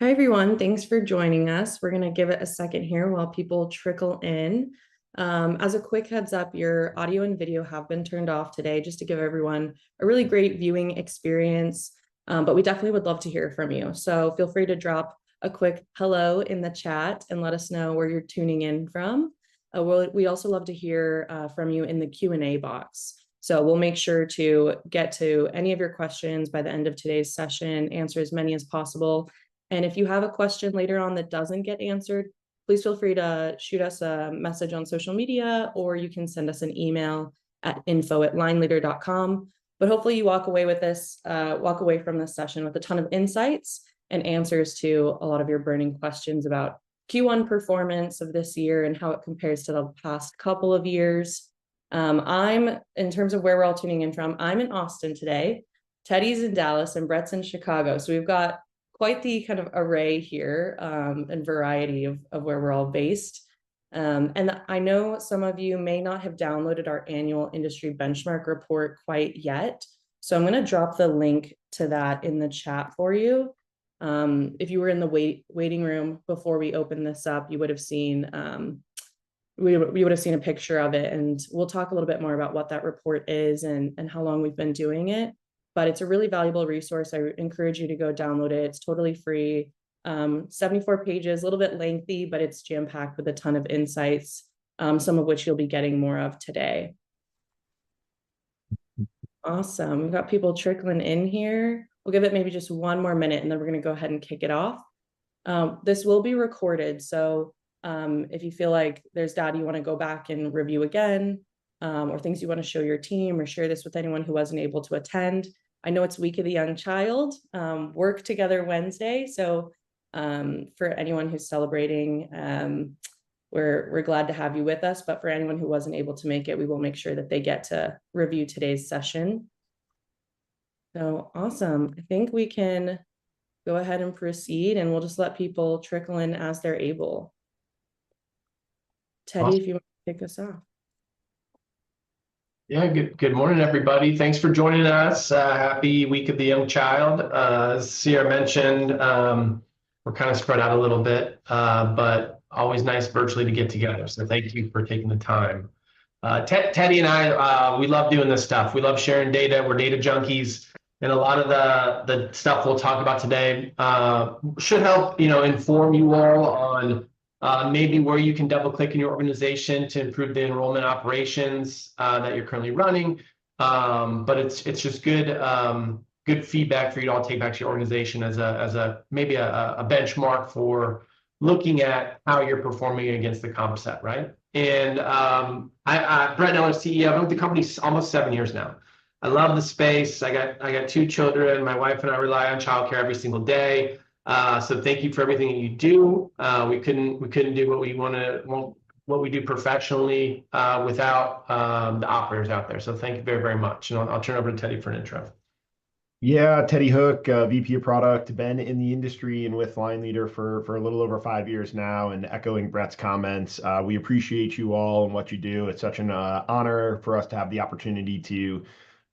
Hi, everyone. Thanks for joining us. We're going to give it a second here while people trickle in. As a quick heads up, your audio and video have been turned off today just to give everyone a really great viewing experience. But we definitely would love to hear from you. So feel free to drop a quick hello in the chat and let us know where you're tuning in from. We also love to hear from you in the Q&A box. So we'll make sure to get to any of your questions by the end of today's session, answer as many as possible. And if you have a question later on that doesn't get answered, please feel free to shoot us a message on social media, or you can send us an email at info@lineleader.com. But hopefully you walk away from this session with a ton of insights and answers to a lot of your burning questions about Q1 performance of this year and how it compares to the past couple of years. In terms of where we're all tuning in from, I'm in Austin today. Teddy's in Dallas and Brett's in Chicago. So we've got quite the kind of array here and variety of where we're all based. And I know some of you may not have downloaded our annual industry benchmark report quite yet. So I'm going to drop the link to that in the chat for you. If you were in the waiting room before we opened this up, you would have seen we would have seen a picture of it, and we'll talk a little bit more about what that report is and how long we've been doing it. But it's a really valuable resource. I encourage you to go download it. It's totally free. 74 pages, a little bit lengthy, but it's jam-packed with a ton of insights, some of which you'll be getting more of today. Awesome. We've got people trickling in here. We'll give it maybe just one more minute, and then we're going to go ahead and kick it off. This will be recorded. So if you feel like there's data you want to go back and review again, or things you want to show your team or share this with anyone who wasn't able to attend. I know it's Week of the Young Child, Work Together Wednesday. So for anyone who's celebrating, we're glad to have you with us. But for anyone who wasn't able to make it, we will make sure that they get to review today's session. So awesome. I think we can go ahead and proceed, and we'll just let people trickle in as they're able. Teddy, if you want to kick us off. Yeah, good morning, everybody. Thanks for joining us. Happy Week of the Young Child. As Sierra mentioned, we're kind of spread out a little bit, but always nice virtually to get together. So thank you for taking the time. Teddy and I, we love doing this stuff. We love sharing data. We're data junkies. And a lot of the stuff we'll talk about today should help, inform you all on maybe where you can double click in your organization to improve the enrollment operations that you're currently running. But it's just good feedback for you to all take back to your organization as maybe a benchmark for looking at how you're performing against the comp set, right? And Brett Neller, CEO. I've been with the company almost 7 years now. I love the space. I got 2 children. My wife and I rely on childcare every single day. So thank you for everything that you do. We couldn't do what we do professionally without the operators out there. So thank you very, very much. And I'll turn over to Teddy for an intro. Yeah, Teddy Hook, VP of Product, been in the industry and with LineLeader for a little over 5 years now. And echoing Brett's comments, we appreciate you all and what you do. It's such an honor for us to have the opportunity to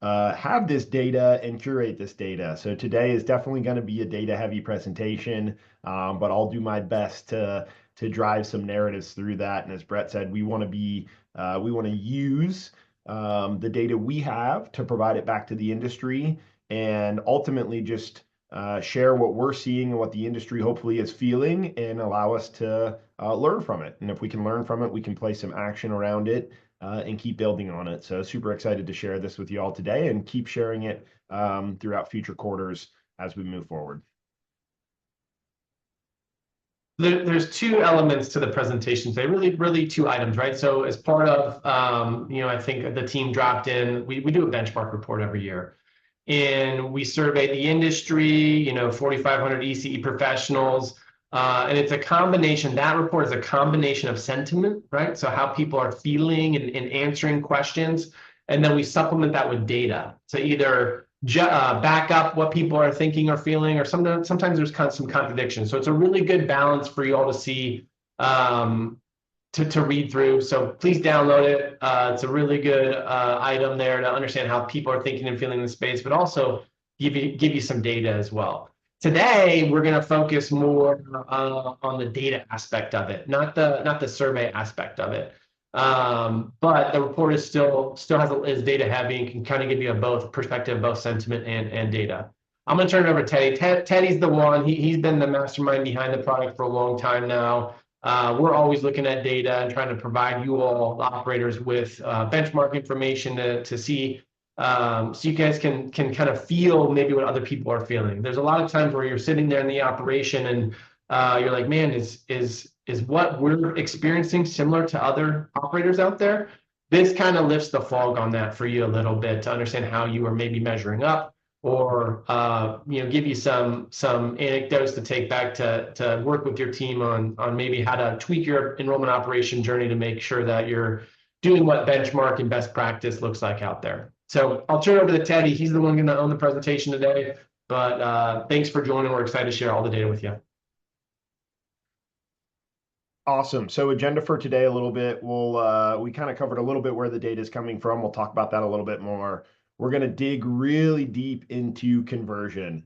have this data and curate this data. So today is definitely going to be a data heavy presentation, but I'll do my best to drive some narratives through that. And as Brett said, we want to use the data we have to provide it back to the industry and ultimately just share what we're seeing and what the industry hopefully is feeling and allow us to learn from it. And if we can learn from it, we can place some action around it and keep building on it. So super excited to share this with you all today and keep sharing it throughout future quarters as we move forward. There's 2 elements to the presentation today, really 2 items, right? So as part of, I think the team dropped in, we do a benchmark report every year. And we survey the industry, 4,500 ECE professionals. And it's a combination, that report is a combination of sentiment, right? So how people are feeling and answering questions. And then we supplement that with data to either back up what people are thinking or feeling, or sometimes there's some contradiction. So it's a really good balance for you all to see, to read through. So please download it. It's a really good item there to understand how people are thinking and feeling in the space, but also give you some data as well. Today, we're going to focus more on the data aspect of it, not the survey aspect of it. But the report is is data heavy and can kind of give you a both perspective, both sentiment and data. I'm going to turn it over to Teddy. Teddy's the one. He's been the mastermind behind the product for a long time now. We're always looking at data and trying to provide you all, the operators, with benchmark information to see, so you guys can kind of feel maybe what other people are feeling. There's a lot of times where you're sitting there in the operation and you're like, man, is what we're experiencing similar to other operators out there? This kind of lifts the fog on that for you a little bit to understand how you are maybe measuring up, or give you some anecdotes to take back to work with your team on maybe how to tweak your enrollment operation journey to make sure that you're doing what benchmark and best practice looks like out there. So I'll turn it over to Teddy. He's the one going to own the presentation today. But thanks for joining. We're excited to share all the data with you. Awesome. So agenda for today a little bit. We kind of covered a little bit where the data is coming from. We'll talk about that a little bit more. We're going to dig really deep into conversion.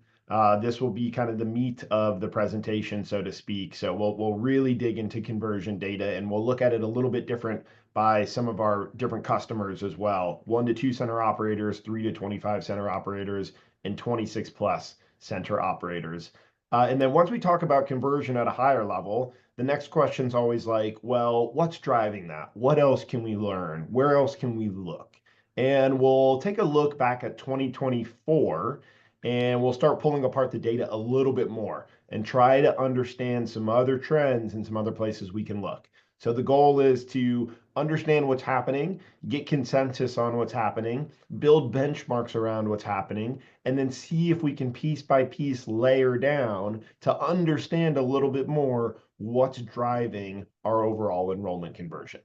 This will be kind of the meat of the presentation, so to speak. So we'll really dig into conversion data, and we'll look at it a little bit different by some of our different customers as well. 1 to 2 center operators, 3 to 25 center operators, and 26 plus center operators. And then once we talk about conversion at a higher level, the next question is always like, well, what's driving that? What else can we learn? Where else can we look? And we'll take a look back at 2024, and we'll start pulling apart the data a little bit more and try to understand some other trends and some other places we can look. So the goal is to understand what's happening, get consensus on what's happening, build benchmarks around what's happening, and then see if we can piece by piece layer down to understand a little bit more what's driving our overall enrollment conversion.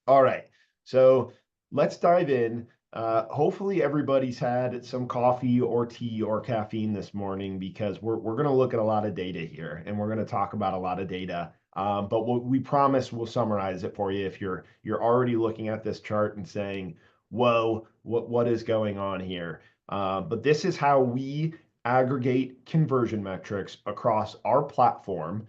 All right, so let's dive in. Hopefully everybody's had some coffee or tea or caffeine this morning, because we're going to look at a lot of data here, and we're going to talk about a lot of data. But we promise we'll summarize it for you if you're already looking at this chart and saying, whoa, what is going on here? But this is how we aggregate conversion metrics across our platform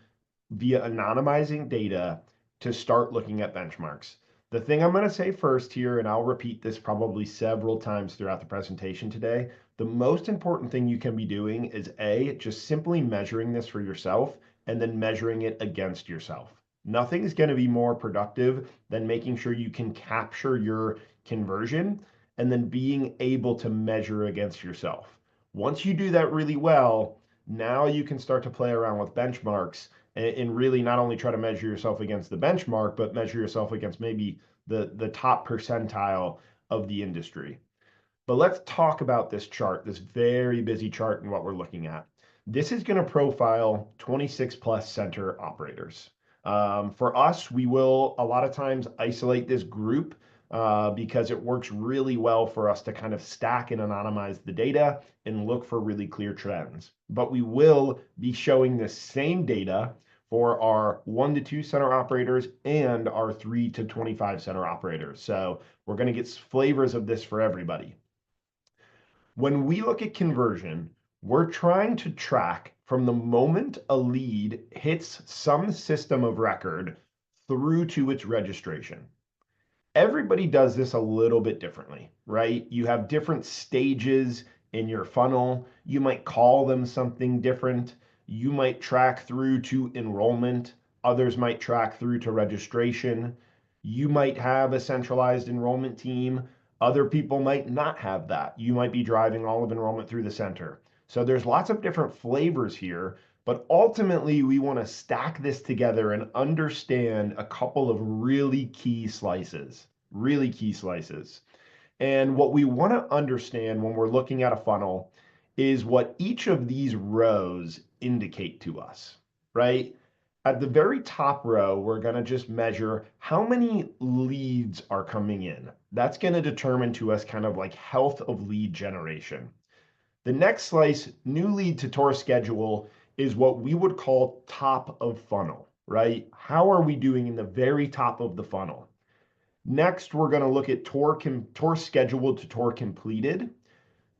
via anonymizing data to start looking at benchmarks. The thing I'm going to say first here, and I'll repeat this probably several times throughout the presentation today, the most important thing you can be doing is just simply measuring this for yourself and then measuring it against yourself. Nothing's going to be more productive than making sure you can capture your conversion and then being able to measure against yourself. Once you do that really well, now you can start to play around with benchmarks and really not only try to measure yourself against the benchmark, but measure yourself against maybe the top percentile of the industry. But let's talk about this chart, this very busy chart, and what we're looking at. This is going to profile 26 plus center operators. For us, we will a lot of times isolate this group because it works really well for us to kind of stack and anonymize the data and look for really clear trends. But we will be showing the same data for our 1 to 2 center operators and our 3 to 25 center operators. So we're going to get flavors of this for everybody. When we look at conversion, we're trying to track from the moment a lead hits some system of record through to its registration. Everybody does this a little bit differently, right? You have different stages in your funnel. You might call them something different. You might track through to enrollment. Others might track through to registration. You might have a centralized enrollment team. Other people might not have that. You might be driving all of enrollment through the center. So there's lots of different flavors here, but ultimately we want to stack this together and understand a couple of really key slices. And what we want to understand when we're looking at a funnel is what each of these rows indicate to us, right? At the very top row, we're going to just measure how many leads are coming in. That's going to determine to us kind of like health of lead generation. The next slice, new lead to tour schedule, is what we would call top of funnel, right? How are we doing in the very top of the funnel? Next, we're going to look at tour scheduled to tour completed.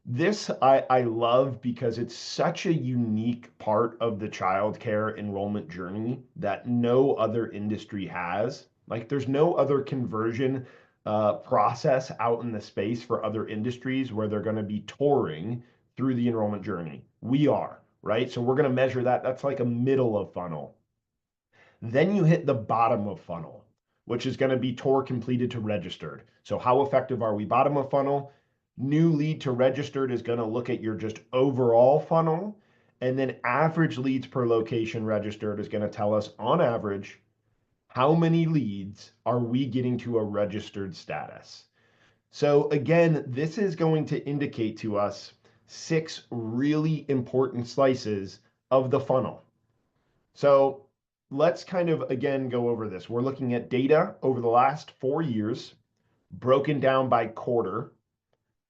This I love because it's such a unique part of the childcare enrollment journey that no other industry has. Like there's no other conversion process out in the space for other industries where they're going to be touring through the enrollment journey. We are, right? So we're going to measure that. That's like a middle of funnel. Then you hit the bottom of funnel, which is going to be tour completed to registered. So how effective are we? Bottom of funnel, new lead to registered is going to look at your just overall funnel. And then average leads per location registered is going to tell us on average, how many leads are we getting to a registered status? So again, this is going to indicate to us 6 really important slices of the funnel. So let's kind of, again, go over this. We're looking at data over the last 4 years, broken down by quarter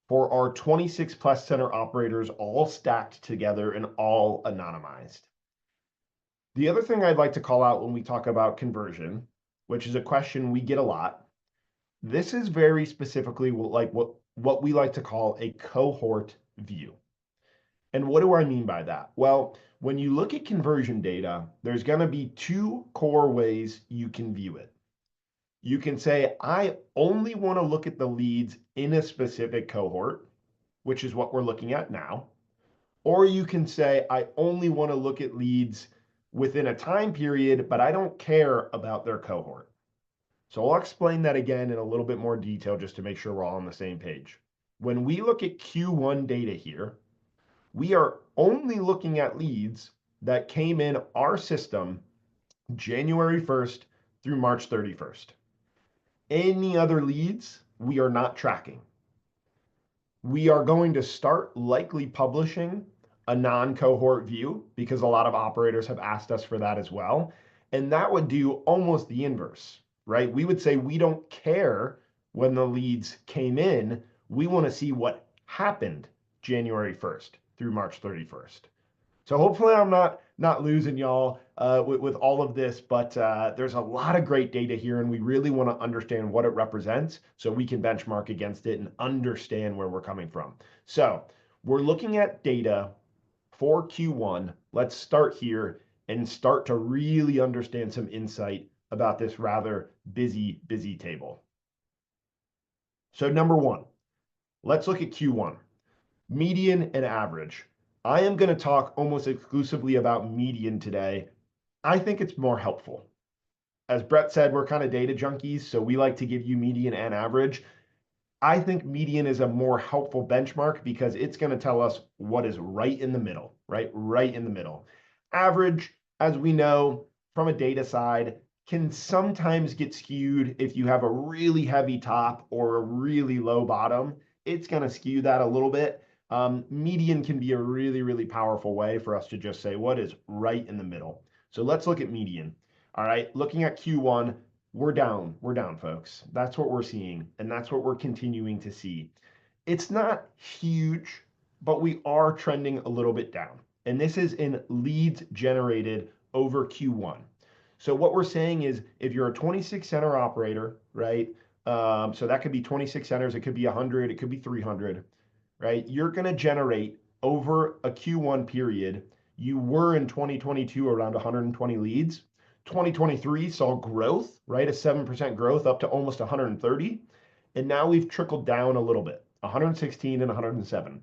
for our 26 plus center operators, all stacked together and all anonymized. The other thing I'd like to call out when we talk about conversion, which is a question we get a lot, this is very specifically like what we like to call a cohort view. And what do I mean by that? Well, when you look at conversion data, there's going to be 2 core ways you can view it. You can say, I only want to look at the leads in a specific cohort, which is what we're looking at now. Or you can say, I only want to look at leads within a time period, but I don't care about their cohort. So I'll explain that again in a little bit more detail just to make sure we're all on the same page. When we look at Q1 data here, we are only looking at leads that came in our system January 1st through March 31st. Any other leads we are not tracking. We are going to start likely publishing a non-cohort view because a lot of operators have asked us for that as well. And that would do almost the inverse, right? We would say we don't care when the leads came in. We want to see what happened January 1st through March 31st. So hopefully I'm not losing y'all with all of this, but there's a lot of great data here, and we really want to understand what it represents so we can benchmark against it and understand where we're coming from. So we're looking at data for Q1. Let's start here and start to really understand some insight about this rather busy table. So number 1, let's look at Q1, median and average. I am going to talk almost exclusively about median today. I think it's more helpful. As Brett said, we're kind of data junkies, so we like to give you median and average. I think median is a more helpful benchmark because it's going to tell us what is right in the middle, right? Right in the middle. Average, as we know from a data side, can sometimes get skewed if you have a really heavy top or a really low bottom. It's going to skew that a little bit. Median can be a really powerful way for us to just say what is right in the middle. So let's look at median. All right, looking at Q1, we're down, folks. That's what we're seeing, and that's what we're continuing to see. It's not huge, but we are trending a little bit down. And this is in leads generated over Q1. So what we're saying is if you're a 26 center operator, right? So that could be 26 centers, it could be 100, it could be 300. Right? You're going to generate over a Q1 period. You were in 2022 around 120 leads. 2023 saw growth, right? A 7% growth up to almost 130. And now we've trickled down a little bit, 116 and 107.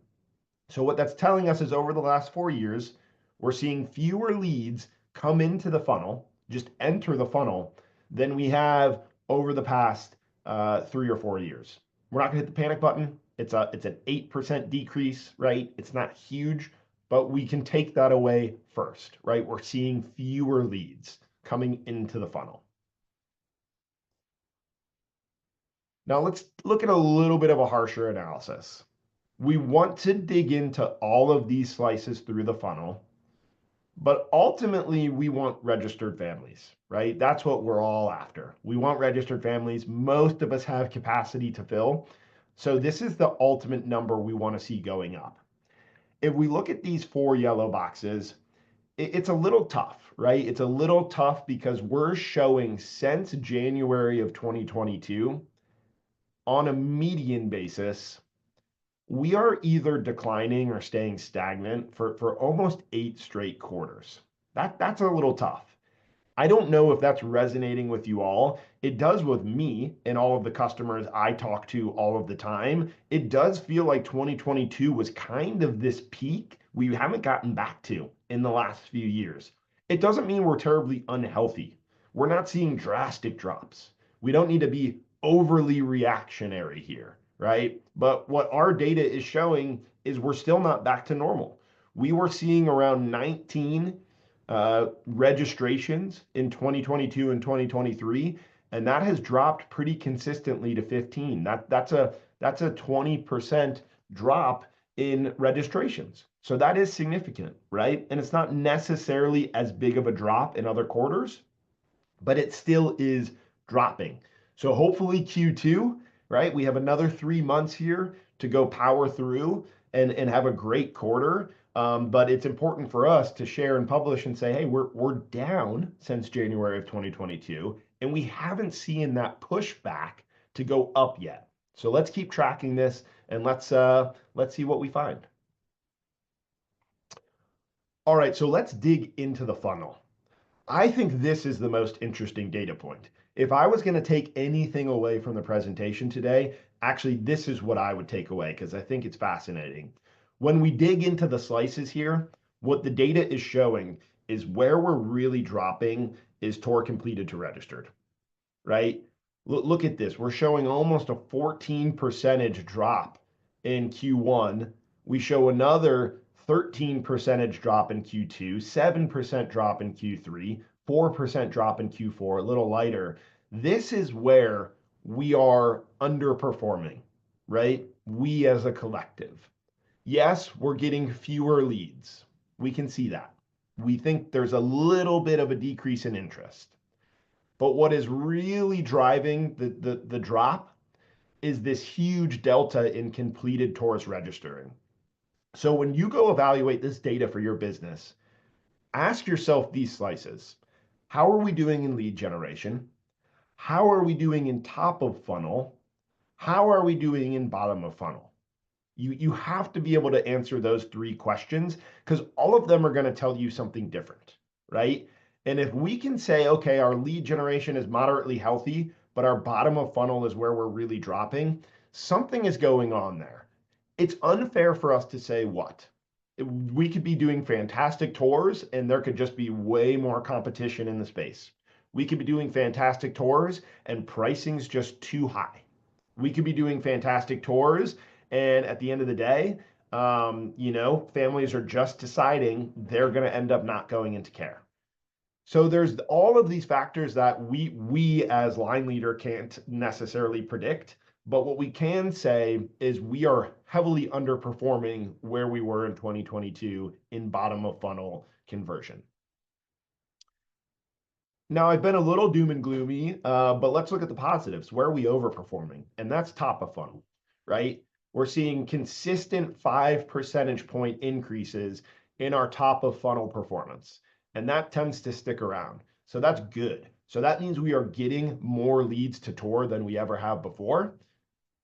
So what that's telling us is over the last 4 years, we're seeing fewer leads come into the funnel, just enter the funnel, than we have over the past 3 or 4 years. We're not going to hit the panic button. It's an 8% decrease, right? It's not huge, but we can take that away first, right? We're seeing fewer leads coming into the funnel. Now let's look at a little bit of a harsher analysis. We want to dig into all of these slices through the funnel, but ultimately we want registered families, right? That's what we're all after. We want registered families. Most of us have capacity to fill. So this is the ultimate number we want to see going up. If we look at these 4 yellow boxes, it's a little tough, right? It's a little tough because we're showing since January of 2022 on a median basis, we are either declining or staying stagnant for almost 8 straight quarters. That's a little tough. I don't know if that's resonating with you all. It does with me and all of the customers I talk to all of the time. It does feel like 2022 was kind of this peak we haven't gotten back to in the last few years. It doesn't mean we're terribly unhealthy. We're not seeing drastic drops. We don't need to be overly reactionary here, right? But what our data is showing is we're still not back to normal. We were seeing around 19 registrations in 2022 and 2023, and that has dropped pretty consistently to 15. That's a 20% drop in registrations. So that is significant, right? And it's not necessarily as big of a drop in other quarters, but it still is dropping. So hopefully Q2, right? We have another 3 months here to go power through and have a great quarter. But it's important for us to share and publish and say, hey, we're down since January of 2022, and we haven't seen that pushback to go up yet. So let's keep tracking this and let's see what we find. All right, so let's dig into the funnel. I think this is the most interesting data point. If I was going to take anything away from the presentation today, actually, this is what I would take away because I think it's fascinating. When we dig into the slices here, what the data is showing is where we're really dropping is tour completed to registered, right? Look at this. We're showing almost a 14% drop in Q1. We show another 13% drop in Q2, 7% drop in Q3, 4% drop in Q4, a little lighter. This is where we are underperforming, right? We as a collective. Yes, we're getting fewer leads. We can see that. We think there's a little bit of a decrease in interest. But what is really driving the drop is this huge delta in completed tours registering. So when you go evaluate this data for your business, ask yourself these slices. How are we doing in lead generation? How are we doing in top of funnel? How are we doing in bottom of funnel? You have to be able to answer those 3 questions because all of them are going to tell you something different, right? And if we can say, okay, our lead generation is moderately healthy, but our bottom of funnel is where we're really dropping, something is going on there. It's unfair for us to say what? We could be doing fantastic tours and there could just be way more competition in the space. We could be doing fantastic tours and pricing's just too high. We could be doing fantastic tours and at the end of the day, families are just deciding they're going to end up not going into care. So there's all of these factors that we as LineLeader can't necessarily predict. But what we can say is we are heavily underperforming where we were in 2022 in bottom of funnel conversion. Now, I've been a little doom and gloomy, but let's look at the positives. Where are we overperforming? And that's top of funnel, right? We're seeing consistent 5 percentage point increases in our top of funnel performance. And that tends to stick around. So that's good. So that means we are getting more leads to tour than we ever have before.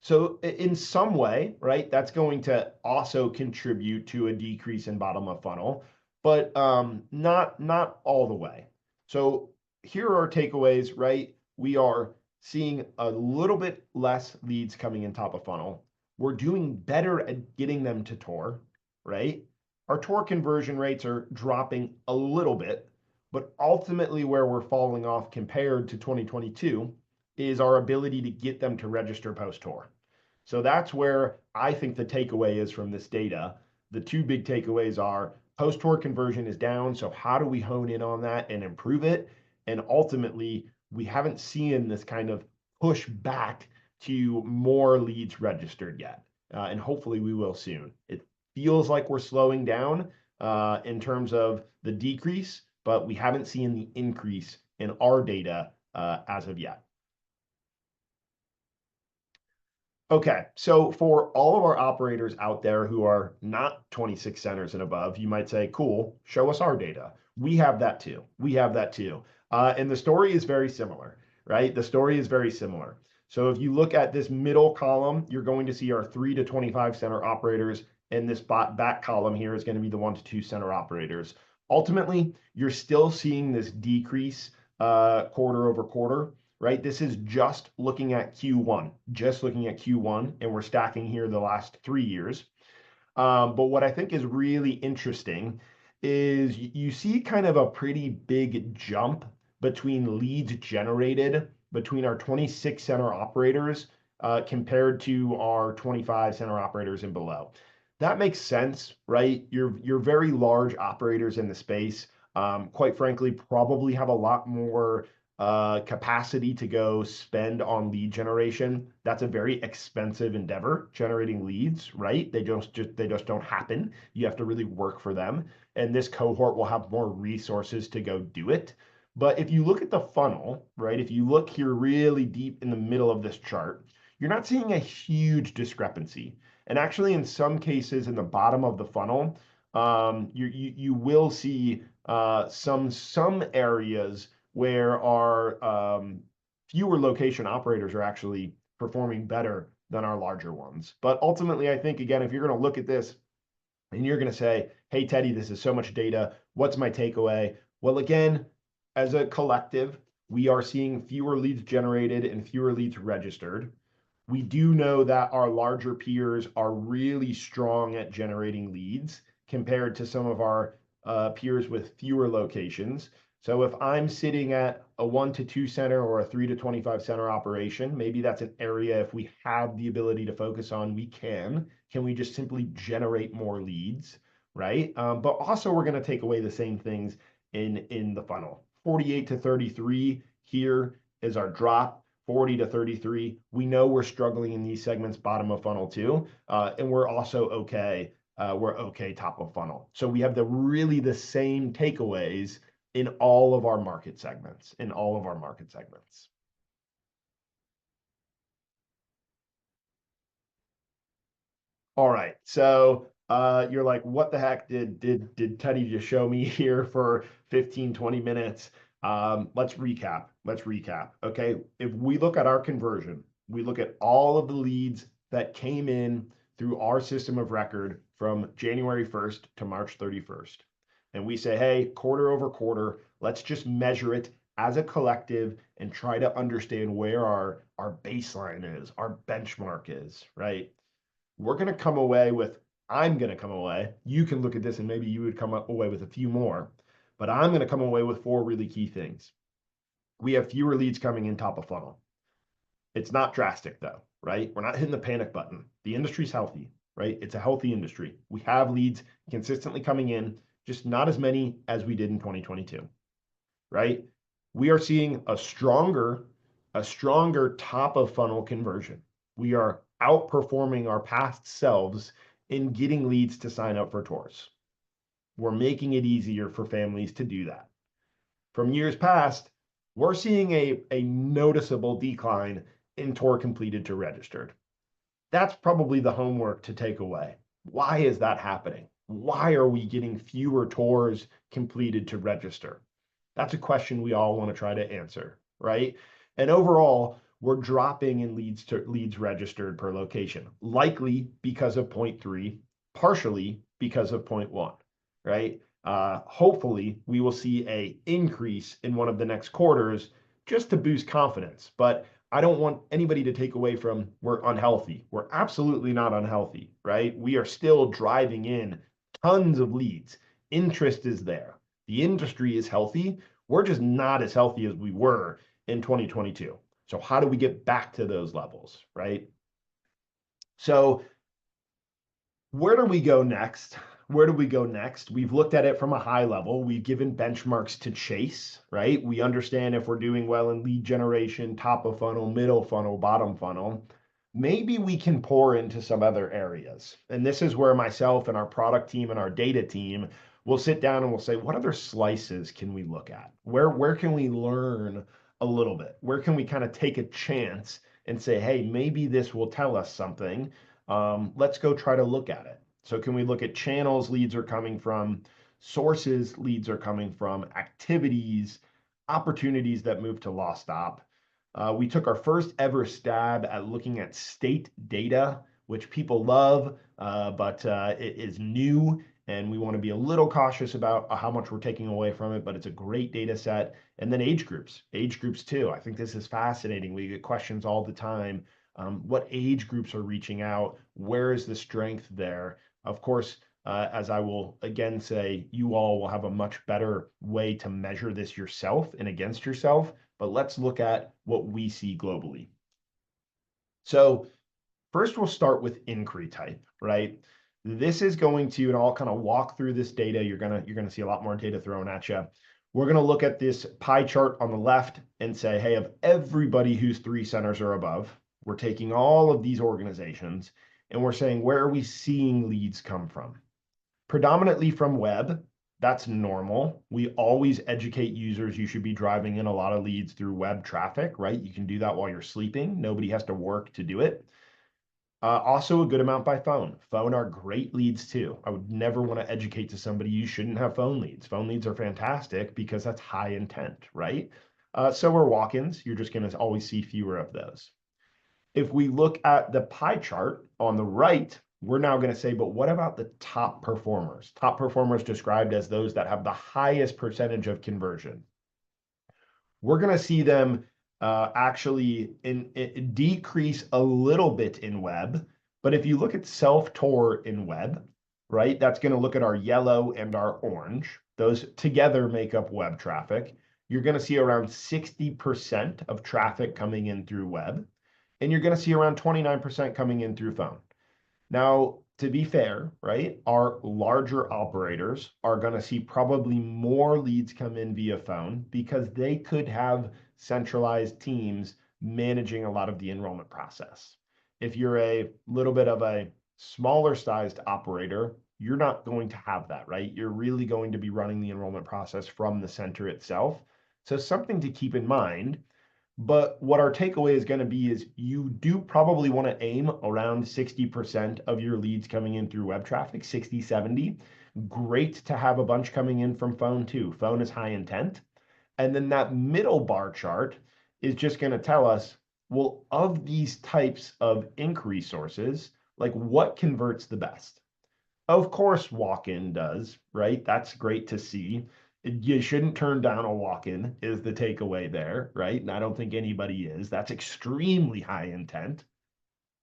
So in some way, right, that's going to also contribute to a decrease in bottom of funnel, but not all the way. So here are our takeaways, right? We are seeing a little bit less leads coming in top of funnel. We're doing better at getting them to tour, right? Our tour conversion rates are dropping a little bit, but ultimately where we're falling off compared to 2022 is our ability to get them to register post-tour. So that's where I think the takeaway is from this data. The 2 big takeaways are post-tour conversion is down. So how do we hone in on that and improve it? And ultimately, we haven't seen this kind of push back to more leads registered yet. And hopefully we will soon. It feels like we're slowing down in terms of the decrease, but we haven't seen the increase in our data as of yet. Okay, so for all of our operators out there who are not 26 centers and above, you might say, cool, show us our data. We have that too. We have that too. And the story is very similar, right? The story is very similar. So if you look at this middle column, you're going to see our 3 to 25 center operators, and this back column here is going to be the 1 to 2 center operators. Ultimately, you're still seeing this decrease quarter over quarter, right? This is just looking at Q1, and we're stacking here the last 3 years. But what I think is really interesting is you see kind of a pretty big jump between leads generated between our 26 center operators compared to our 25 center operators and below. That makes sense, right? You're very large operators in the space. Quite frankly, probably have a lot more capacity to go spend on lead generation. That's a very expensive endeavor, generating leads, right? They just don't happen. You have to really work for them. And this cohort will have more resources to go do it. But if you look at the funnel, right, if you look here really deep in the middle of this chart, you're not seeing a huge discrepancy. And actually, in some cases, in the bottom of the funnel, you will see some areas where our fewer location operators are actually performing better than our larger ones. But ultimately, I think, again, if you're going to look at this and you're going to say, hey, Teddy, this is so much data, what's my takeaway? Well, again, as a collective, we are seeing fewer leads generated and fewer leads registered. We do know that our larger peers are really strong at generating leads compared to some of our peers with fewer locations. So if I'm sitting at a 1 to 2 center or a 3 to 25 center operation, maybe that's an area, if we have the ability to focus on, we can. Can we just simply generate more leads, right? But also we're going to take away the same things in the funnel. 48 to 33 here is our drop. 40 to 33. We know we're struggling in these segments, bottom of funnel too, and we're also okay. We're okay top of funnel. So we have really the same takeaways in all of our market segments, All right, so you're like, what the heck did Teddy just show me here for 15, 20 minutes? Let's recap. Okay, if we look at our conversion, we look at all of the leads that came in through our system of record from January 1st to March 31st. And we say, hey, quarter over quarter, let's just measure it as a collective and try to understand where our baseline is, our benchmark is, right? We're going to come away with, I'm going to come away. You can look at this and maybe you would come away with a few more, but I'm going to come away with 4 really key things. We have fewer leads coming in top of funnel. It's not drastic though, right? We're not hitting the panic button. The industry's healthy, right? It's a healthy industry. We have leads consistently coming in, just not as many as we did in 2022, right? We are seeing a stronger top of funnel conversion. We are outperforming our past selves in getting leads to sign up for tours. We're making it easier for families to do that. From years past, we're seeing a noticeable decline in tour completed to registered. That's probably the homework to take away. Why is that happening? Why are we getting fewer tours completed to register? That's a question we all want to try to answer, right? And overall, we're dropping in leads registered per location, likely because of 0.3, partially because of 0.1, right? Hopefully, we will see an increase in one of the next quarters just to boost confidence. But I don't want anybody to take away from we're unhealthy. We're absolutely not unhealthy, right? We are still driving in tons of leads. Interest is there. The industry is healthy. We're just not as healthy as we were in 2022. So how do we get back to those levels, right? So where do we go next? We've looked at it from a high level. We've given benchmarks to chase, right? We understand if we're doing well in lead generation, top of funnel, middle funnel, bottom funnel. Maybe we can pour into some other areas. And this is where myself and our product team and our data team will sit down and we'll say, what other slices can we look at? Where can we learn a little bit? Where can we kind of take a chance and say, hey, maybe this will tell us something. Let's go try to look at it. So can we look at channels leads are coming from, sources leads are coming from, activities, opportunities that move to lost op? We took our first ever stab at looking at state data, which people love, but it is new, and we want to be a little cautious about how much we're taking away from it, but it's a great data set. And then age groups too. I think this is fascinating. We get questions all the time. What age groups are reaching out? Where is the strength there? Of course, as I will again say, you all will have a much better way to measure this yourself and against yourself, but let's look at what we see globally. So first, we'll start with inquiry type, right? This is going to, and I'll kind of walk through this data. You're gonna see a lot more data thrown at you. We're gonna look at this pie chart on the left and say, hey, of everybody who's 3 centers or above, we're taking all of these organizations and we're saying, where are we seeing leads come from? Predominantly from web. That's normal. We always educate users you should be driving in a lot of leads through web traffic, right? You can do that while you're sleeping. Nobody has to work to do it. Also a good amount by phone. Phone are great leads too. I would never want to educate to somebody you shouldn't have phone leads. Phone leads are fantastic because that's high intent, right? So are walk-ins. You're just going to always see fewer of those. If we look at the pie chart on the right, we're now going to say, but what about the top performers? Top performers described as those that have the highest percentage of conversion. We're going to see them actually decrease a little bit in web. But if you look at self-tour in web, right, that's going to look at our yellow and our orange. Those together make up web traffic. You're going to see around 60% of traffic coming in through web. And you're going to see around 29% coming in through phone. Now, to be fair, right, our larger operators are going to see probably more leads come in via phone because they could have centralized teams managing a lot of the enrollment process. If you're a little bit of a smaller sized operator, you're not going to have that, right? You're really going to be running the enrollment process from the center itself. So something to keep in mind. But what our takeaway is going to be is you do probably want to aim around 60% of your leads coming in through web traffic, 60, 70. Great to have a bunch coming in from phone too. Phone is high intent. And then that middle bar chart is just going to tell us, well, of these types of inquiry sources, like what converts the best? Of course, walk-in does, right? That's great to see. You shouldn't turn down a walk-in is the takeaway there, right? And I don't think anybody is. That's extremely high intent.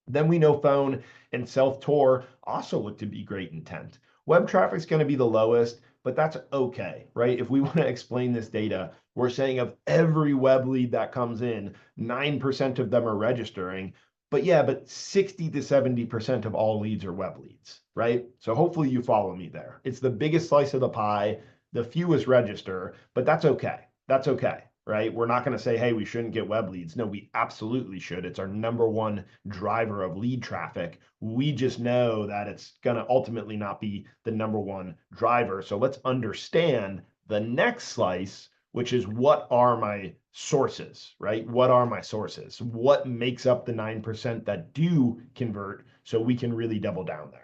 Then we know phone and self-tour also look to be great intent. Web traffic is going to be the lowest, but that's okay, right? If we want to explain this data, we're saying of every web lead that comes in, 9% of them are registering. But yeah, but 60 to 70% of all leads are web leads, right? So hopefully you follow me there. It's the biggest slice of the pie, the fewest register, but that's okay. That's okay, right? We're not going to say, hey, we shouldn't get web leads. No, we absolutely should. It's our number one driver of lead traffic. We just know that it's going to ultimately not be the number one driver. So let's understand the next slice, which is what are my sources, right? What are my sources? What makes up the 9% that do convert so we can really double down there?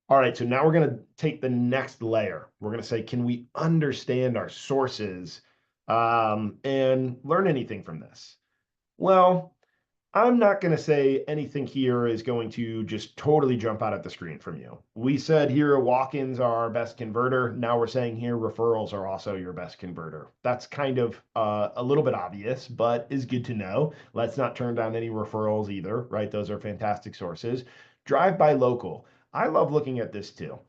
All right, so now we're going to take the next layer. We're going to say, can we understand our sources and learn anything from this? Well, I'm not going to say anything here is going to just totally jump out at the screen from you. We said here walk-ins are our best converter. Now we're saying here referrals are also your best converter. That's kind of a little bit obvious, but is good to know. Let's not turn down any referrals either, right? Those are fantastic sources. Drive by local. I love looking at this too.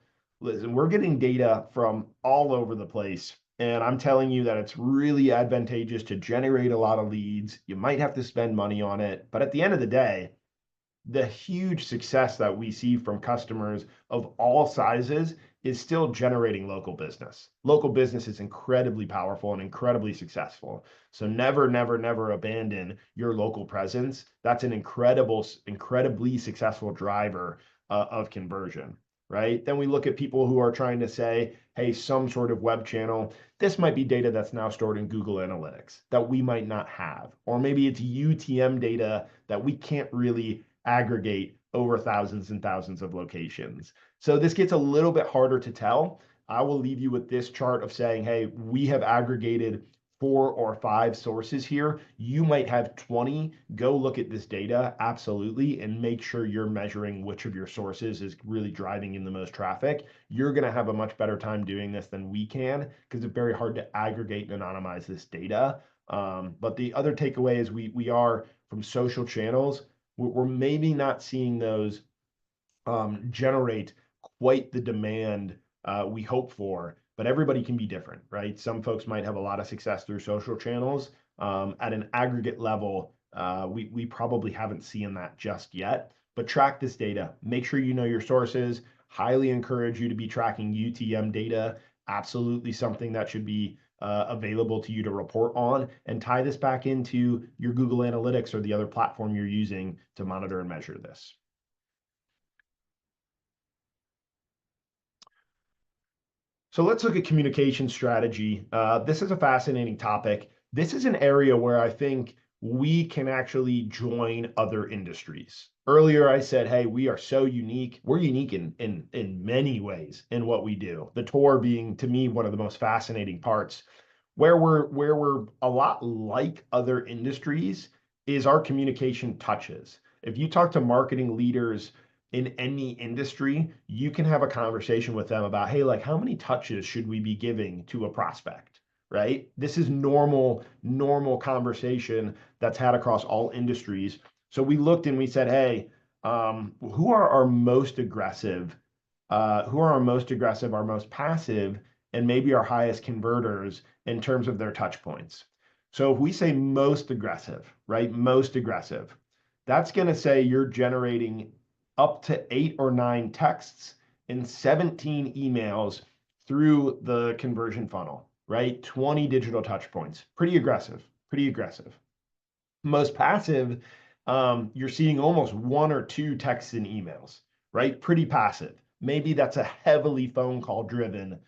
Listen, we're getting data from all over the place. And I'm telling you that it's really advantageous to generate a lot of leads. You might have to spend money on it, but at the end of the day, the huge success that we see from customers of all sizes is still generating local business. Local business is incredibly powerful and incredibly successful. So never, never, never abandon your local presence. That's an incredibly successful driver of conversion, right? Then we look at people who are trying to say, hey, some sort of web channel. This might be data that's now stored in Google Analytics that we might not have. Or maybe it's UTM data that we can't really aggregate over thousands and thousands of locations. So this gets a little bit harder to tell. I will leave you with this chart of saying, hey, we have aggregated 4 or 5 sources here. You might have 20. Go look at this data, absolutely, and make sure you're measuring which of your sources is really driving in the most traffic. You're going to have a much better time doing this than we can, because it's very hard to aggregate and anonymize this data. But the other takeaway is we are from social channels. We're maybe not seeing those generate quite the demand we hope for, but everybody can be different, right? Some folks might have a lot of success through social channels. At an aggregate level, we probably haven't seen that just yet, but track this data. Make sure you know your sources. Highly encourage you to be tracking UTM data. Absolutely something that should be available to you to report on, and tie this back into your Google Analytics or the other platform you're using to monitor and measure this. So let's look at communication strategy. This is a fascinating topic. This is an area where I think we can actually join other industries. Earlier, I said, hey, we are so unique. We're unique in many ways in what we do. The tour being, to me, one of the most fascinating parts. Where we're a lot like other industries is our communication touches. If you talk to marketing leaders in any industry, you can have a conversation with them about, hey, like, how many touches should we be giving to a prospect, right? This is normal conversation that's had across all industries. So we looked and we said, hey, who are our most aggressive, our most passive, and maybe our highest converters in terms of their touch points. So if we say most aggressive, right? Most aggressive, that's going to say you're generating up to 8 or 9 texts and 17 emails through the conversion funnel, right? 20 digital touch points. Pretty aggressive, pretty aggressive. Most passive, you're seeing almost 1 or 2 texts and emails, right? Pretty passive. Maybe that's a heavily phone call driven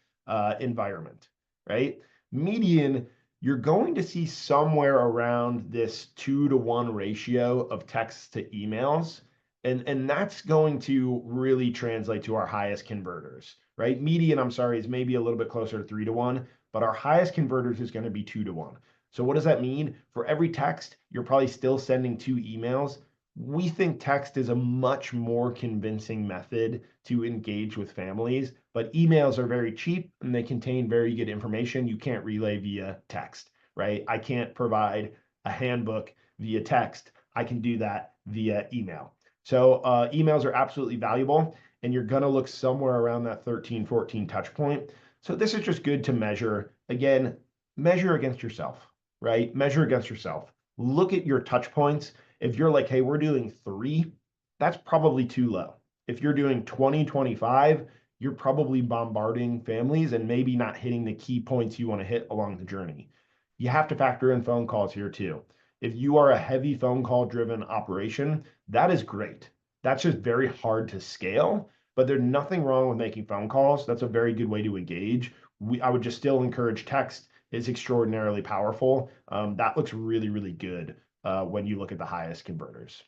environment, right? Median, you're going to see somewhere around this 2-to-1 ratio of texts to emails. And that's going to really translate to our highest converters, right? Median, I'm sorry, is maybe a little bit closer to 3-to-1, but our highest converters is going to be 2-to-1. So what does that mean? For every text, you're probably still sending 2 emails. We think text is a much more convincing method to engage with families, but emails are very cheap and they contain very good information you can't relay via text, right? I can't provide a handbook via text. I can do that via email. So emails are absolutely valuable, and you're going to look somewhere around that 13, 14 touch point. So this is just good to measure. Again, measure against yourself, right? Measure against yourself. Look at your touch points. If you're like, hey, we're doing 3, that's probably too low. If you're doing 20, 25, you're probably bombarding families and maybe not hitting the key points you want to hit along the journey. You have to factor in phone calls here too. If you are a heavy phone call driven operation, that is great. That's just very hard to scale, but there's nothing wrong with making phone calls. That's a very good way to engage. I would just still encourage text. It's extraordinarily powerful. That looks really, really good when you look at the highest converters.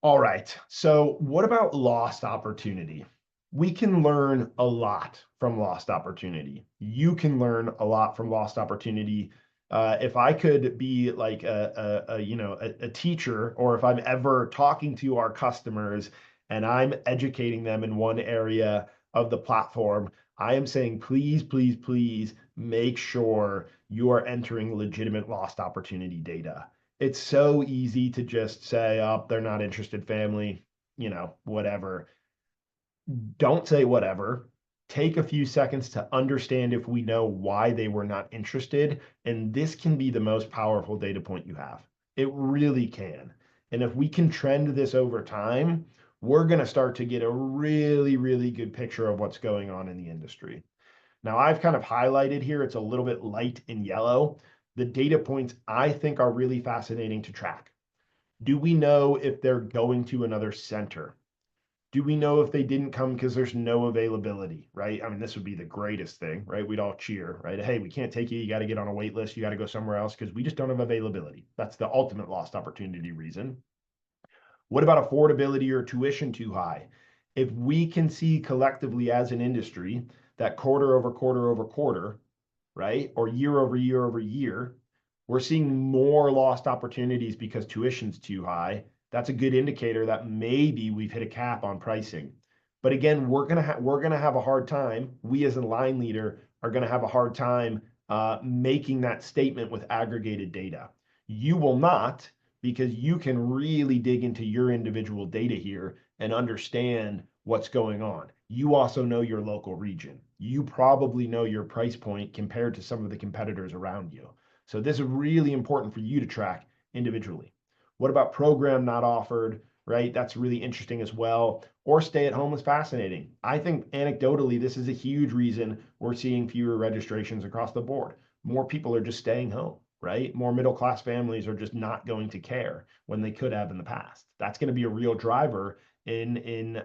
All right, so what about lost opportunity? We can learn a lot from lost opportunity. You can learn a lot from lost opportunity. If I could be like a teacher, or if I'm ever talking to our customers and I'm educating them in one area of the platform, I am saying, please, please, please make sure you are entering legitimate lost opportunity data. It's so easy to just say, oh, they're not interested family, whatever. Don't say whatever. Take a few seconds to understand if we know why they were not interested. And this can be the most powerful data point you have. It really can. And if we can trend this over time, we're going to start to get a really, really good picture of what's going on in the industry. Now, I've kind of highlighted here, it's a little bit light in yellow, the data points I think are really fascinating to track. Do we know if they're going to another center? Do we know if they didn't come because there's no availability, right? I mean, this would be the greatest thing, right? We'd all cheer, right? Hey, we can't take you. You got to get on a wait list. You got to go somewhere else because we just don't have availability. That's the ultimate lost opportunity reason. What about affordability or tuition too high? If we can see collectively as an industry that quarter over quarter over quarter, right, or year over year over year, we're seeing more lost opportunities because tuition's too high, that's a good indicator that maybe we've hit a cap on pricing. But again, we're gonna have a hard time. We as a line leader are gonna have a hard time making that statement with aggregated data. You will not, because you can really dig into your individual data here and understand what's going on. You also know your local region. You probably know your price point compared to some of the competitors around you. So this is really important for you to track individually. What about program not offered, right? That's really interesting as well. Or stay at home is fascinating. I think anecdotally, this is a huge reason we're seeing fewer registrations across the board. More people are just staying home, right? More middle-class families are just not going to care when they could have in the past. That's going to be a real driver in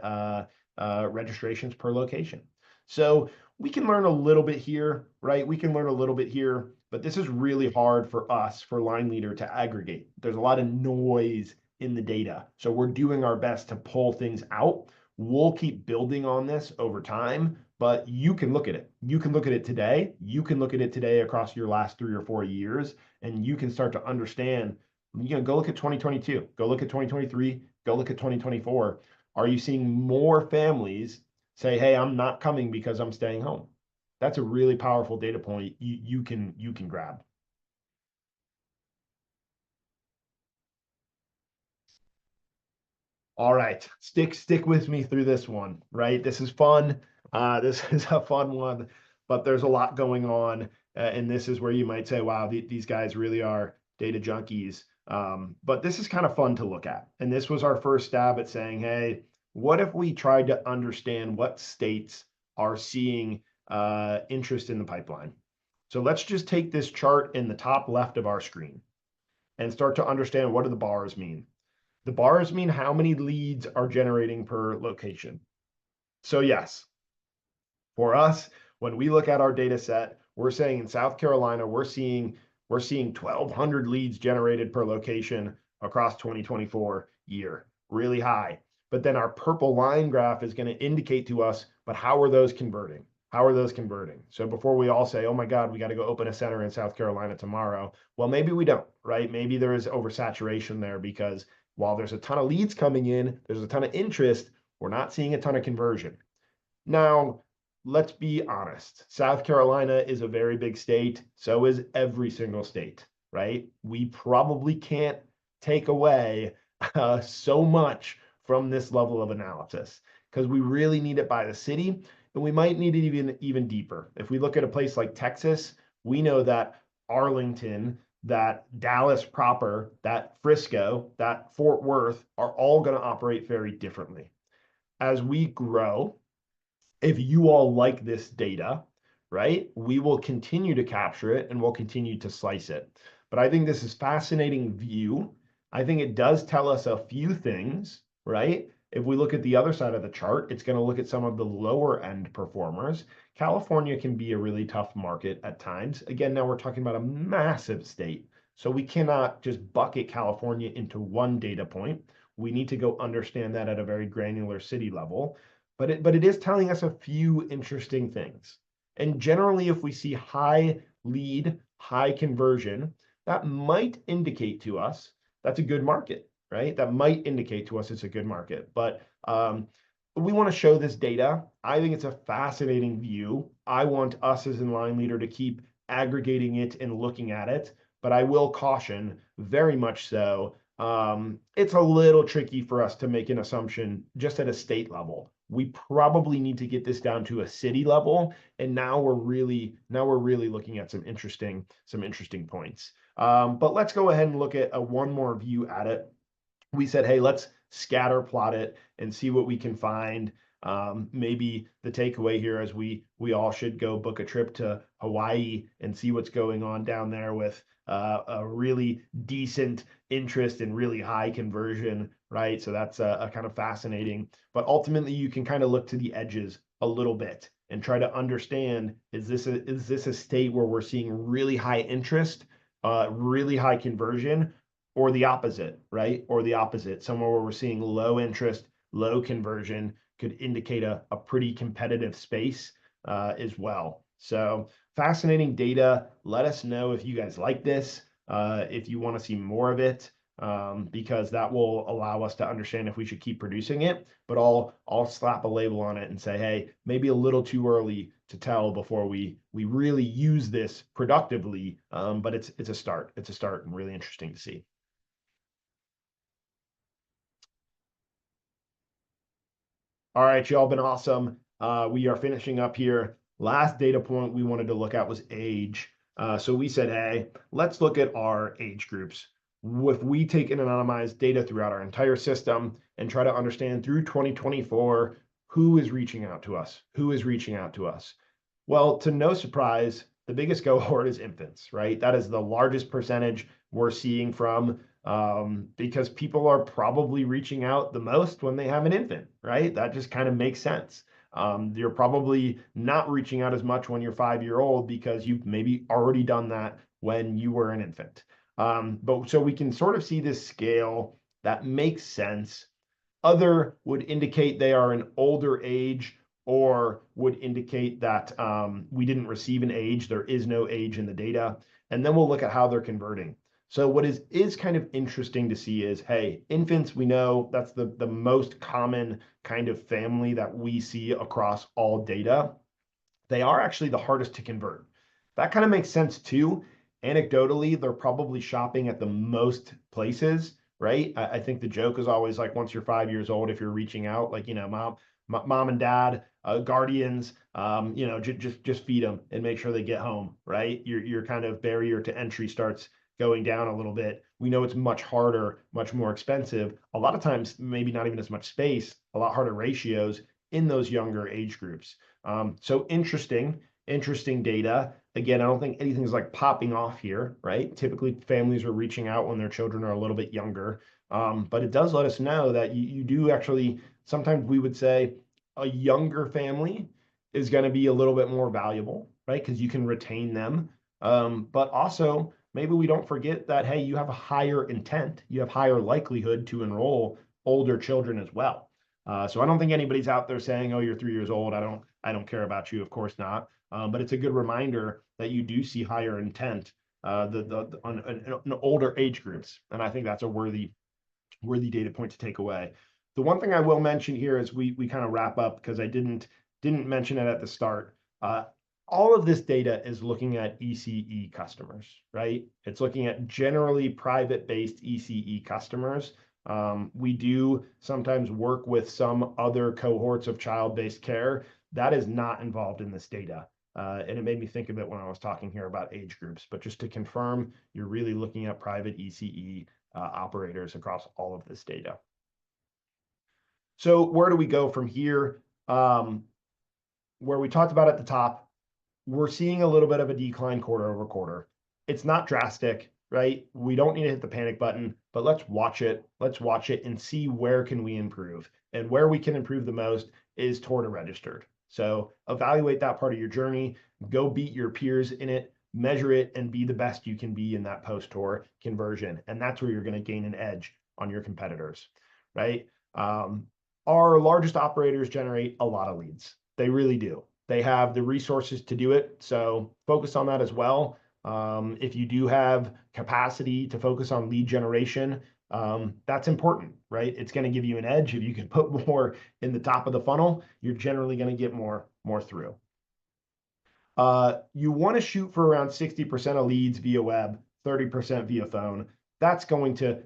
registrations per location. So we can learn a little bit here, right? We can learn a little bit here, but this is really hard for us, for LineLeader, to aggregate. There's a lot of noise in the data. So we're doing our best to pull things out. We'll keep building on this over time, but you can look at it. You can look at it today. You can look at it today across your last 3 or 4 years, and you can start to understand, go look at 2022, go look at 2023, go look at 2024. Are you seeing more families say, hey, I'm not coming because I'm staying home? That's a really powerful data point you can grab. All right, stick with me through this one, right? This is fun. This is a fun one, but there's a lot going on, and this is where you might say, wow, these guys really are data junkies. But this is kind of fun to look at. And this was our first stab at saying, hey, what if we tried to understand what states are seeing interest in the pipeline? So let's just take this chart in the top left of our screen and start to understand, what do the bars mean? The bars mean how many leads are generating per location. So yes, for us, when we look at our data set, we're saying in South Carolina, we're seeing 1,200 leads generated per location across 2024 year, really high. But then our purple line graph is going to indicate to us, but how are those converting? How are those converting? So before we all say, oh my God, we got to go open a center in South Carolina tomorrow. Well, maybe we don't, right? Maybe there is oversaturation there, because while there's a ton of leads coming in, there's a ton of interest, we're not seeing a ton of conversion. Now, let's be honest. South Carolina is a very big state. So is every single state, right? We probably can't take away so much from this level of analysis, because we really need it by the city, and we might need it even deeper. If we look at a place like Texas, we know that Arlington, that Dallas proper, that Frisco, that Fort Worth are all going to operate very differently. As we grow, if you all like this data, right, we will continue to capture it and we'll continue to slice it. But I think this is fascinating view. I think it does tell us a few things, right? If we look at the other side of the chart, it's going to look at some of the lower end performers. California can be a really tough market at times. Again, now we're talking about a massive state. So we cannot just bucket California into one data point. We need to go understand that at a very granular city level. But it is telling us a few interesting things. And generally, if we see high lead, high conversion, that might indicate to us that's a good market, right? That might indicate to us it's a good market. But we want to show this data. I think it's a fascinating view. I want us as in LineLeader to keep aggregating it and looking at it. But I will caution, very much so, it's a little tricky for us to make an assumption just at a state level. We probably need to get this down to a city level, and now we're really looking at some interesting points. But let's go ahead and look at one more view at it. We said, hey, let's scatter plot it and see what we can find. Maybe the takeaway here is we all should go book a trip to Hawaii and see what's going on down there with a really decent interest and really high conversion, right? So that's a kind of fascinating. But ultimately, you can kind of look to the edges a little bit and try to understand, is this a state where we're seeing really high interest, really high conversion, or the opposite, right? Or the opposite, somewhere where we're seeing low interest, low conversion could indicate a pretty competitive space as well. So fascinating data. Let us know if you guys like this, if you want to see more of it, because that will allow us to understand if we should keep producing it. But I'll slap a label on it and say, hey, maybe a little too early to tell before we really use this productively. But it's a start. It's a start and really interesting to see. All right, y'all, been awesome. We are finishing up here. Last data point we wanted to look at was age. So we said, hey, let's look at our age groups. If we take and anonymize data throughout our entire system and try to understand through 2024, who is reaching out to us? Who is reaching out to us? Well, to no surprise, the biggest cohort is infants, right? That is the largest percentage we're seeing from, because people are probably reaching out the most when they have an infant, right? That just kind of makes sense. You're probably not reaching out as much when you're 5-year-old because you've maybe already done that when you were an infant. But so we can sort of see this scale that makes sense. Other would indicate they are an older age or would indicate that we didn't receive an age. There is no age in the data. And then we'll look at how they're converting. So what is kind of interesting to see is, hey, infants, we know that's the most common kind of family that we see across all data. They are actually the hardest to convert. That kind of makes sense too. Anecdotally, they're probably shopping at the most places, right? I think the joke is always like, once you're 5 years old, if you're reaching out, like, mom and dad, guardians, just feed them and make sure they get home, right? Your kind of barrier to entry starts going down a little bit. We know it's much harder, much more expensive. A lot of times, maybe not even as much space, a lot harder ratios in those younger age groups. So interesting data. Again, I don't think anything's like popping off here, right? Typically, families are reaching out when their children are a little bit younger. But it does let us know that you do actually, sometimes we would say a younger family is going to be a little bit more valuable, right? Because you can retain them. But also, maybe we don't forget that, hey, you have a higher intent, you have higher likelihood to enroll older children as well. So I don't think anybody's out there saying, oh, you're 3 years old, I don't care about you. Of course not. But it's a good reminder that you do see higher intent on older age groups. And I think that's a worthy data point to take away. The one thing I will mention here as we kind of wrap up, because I didn't mention it at the start, all of this data is looking at ECE customers, right? It's looking at generally private-based ECE customers. We do sometimes work with some other cohorts of child-based care. That is not involved in this data. And it made me think of it when I was talking here about age groups. But just to confirm, you're really looking at private ECE operators across all of this data. So where do we go from here? Where we talked about at the top, we're seeing a little bit of a decline quarter over quarter. It's not drastic, right? We don't need to hit the panic button, but let's watch it. Let's watch it and see where can we improve. And where we can improve the most is toward a registered. So evaluate that part of your journey, go beat your peers in it, measure it, and be the best you can be in that post-tour conversion. And that's where you're going to gain an edge on your competitors, right? Our largest operators generate a lot of leads. They really do. They have the resources to do it. So focus on that as well. If you do have capacity to focus on lead generation, that's important, right? It's going to give you an edge. If you can put more in the top of the funnel, you're generally going to get more through. You want to shoot for around 60% of leads via web, 30% via phone. That's going to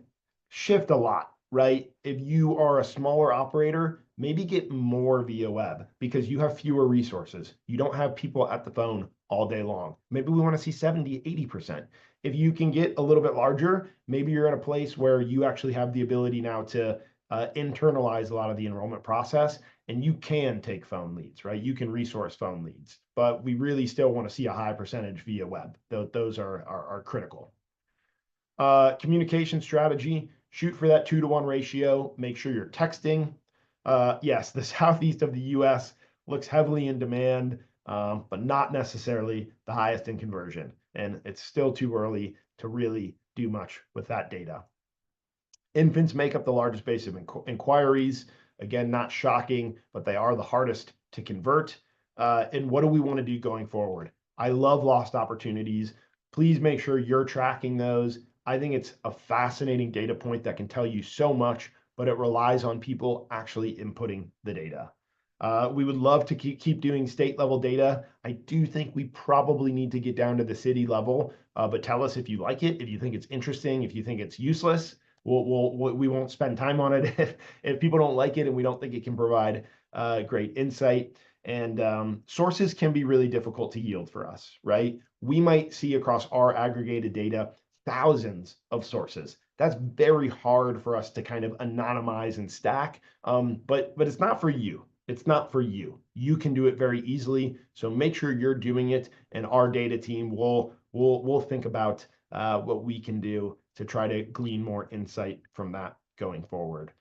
shift a lot, right? If you are a smaller operator, maybe get more via web because you have fewer resources. You don't have people at the phone all day long. Maybe we want to see 70, 80%. If you can get a little bit larger, maybe you're in a place where you actually have the ability now to internalize a lot of the enrollment process, and you can take phone leads, right? You can resource phone leads, but we really still want to see a high percentage via web. Those are critical. Communication strategy, shoot for that 2-to-1 ratio. Make sure you're texting. Yes, the southeast of the US looks heavily in demand, but not necessarily the highest in conversion. And it's still too early to really do much with that data. Infants make up the largest base of inquiries. Again, not shocking, but they are the hardest to convert. And what do we want to do going forward? I love lost opportunities. Please make sure you're tracking those. I think it's a fascinating data point that can tell you so much, but it relies on people actually inputting the data. We would love to keep doing state level data. I do think we probably need to get down to the city level, but tell us if you like it, if you think it's interesting, if you think it's useless. We won't spend time on it if people don't like it and we don't think it can provide great insight. And sources can be really difficult to yield for us, right? We might see across our aggregated data thousands of sources. That's very hard for us to kind of anonymize and stack, but it's not for you. It's not for you. You can do it very easily. So make sure you're doing it, and our data team will think about what we can do to try to glean more insight from that going forward.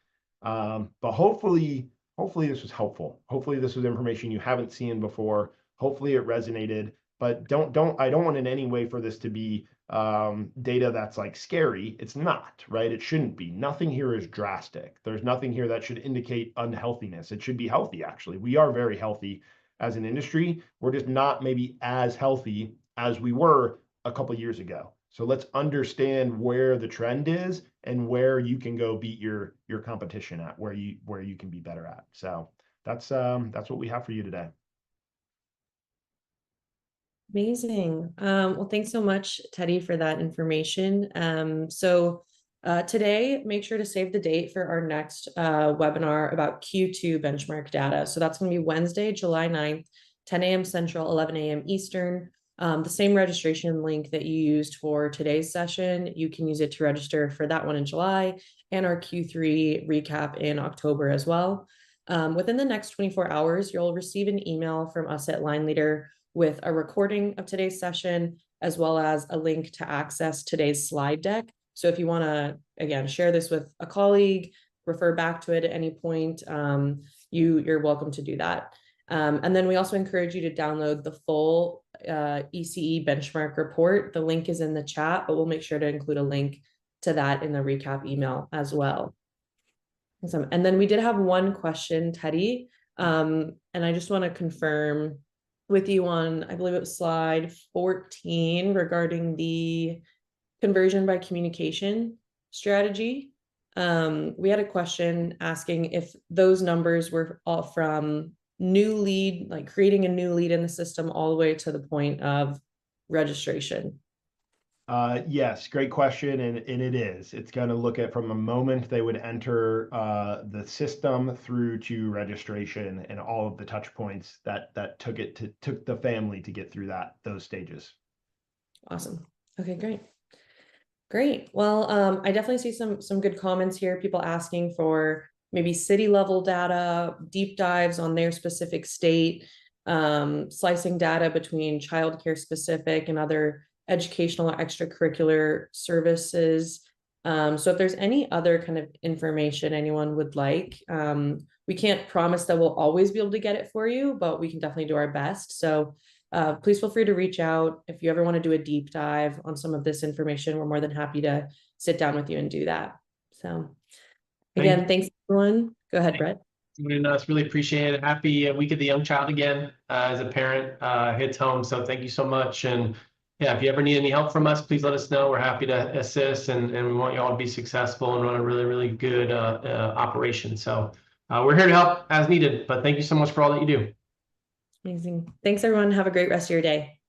But hopefully this was helpful. Hopefully this was information you haven't seen before. Hopefully it resonated. But I don't want in any way for this to be data that's like scary. It's not, right? It shouldn't be. Nothing here is drastic. There's nothing here that should indicate unhealthiness. It should be healthy, actually. We are very healthy as an industry. We're just not maybe as healthy as we were a couple years ago. So let's understand where the trend is and where you can go beat your competition at, where you can be better at. So that's what we have for you today. Amazing. Well, thanks so much, Teddy, for that information. Today, make sure to save the date for our next webinar about Q2 benchmark data. So that's going to be Wednesday, July 9th, 10 a.m. Central, 11 a.m. Eastern. The same registration link that you used for today's session, you can use it to register for that one in July and our Q3 recap in October as well. Within the next 24 hours, you'll receive an email from us at LineLeader with a recording of today's session, as well as a link to access today's slide deck. So if you want to, again, share this with a colleague, refer back to it at any point, you're welcome to do that. And then we also encourage you to download the full ECE benchmark report. The link is in the chat, but we'll make sure to include a link to that in the recap email as well. Awesome. And then we did have one question, Teddy, and I just want to confirm with you on, I believe it was slide 14 regarding the conversion by communication strategy. We had a question asking if those numbers were all from new lead, like creating a new lead in the system all the way to the point of registration. Yes, great question, and it is. It's going to look at from the moment they would enter the system through to registration and all of the touch points that took the family to get through those stages. Awesome. Okay, great. Well, I definitely see some good comments here. People asking for maybe city level data, deep dives on their specific state, slicing data between childcare specific and other educational or extracurricular services. So if there's any other kind of information anyone would like, we can't promise that we'll always be able to get it for you, but we can definitely do our best. So please feel free to reach out. If you ever want to do a deep dive on some of this information, we're more than happy to sit down with you and do that. So again, thanks everyone. Go ahead, Brett. Really appreciate it. Happy week of the young child again. As a parent, hits home. So thank you so much. And yeah, if you ever need any help from us, please let us know. We're happy to assist, and we want you all to be successful and run a really, really good operation. So we're here to help as needed, but thank you so much for all that you do. Amazing. Thanks, everyone. Have a great rest of your day.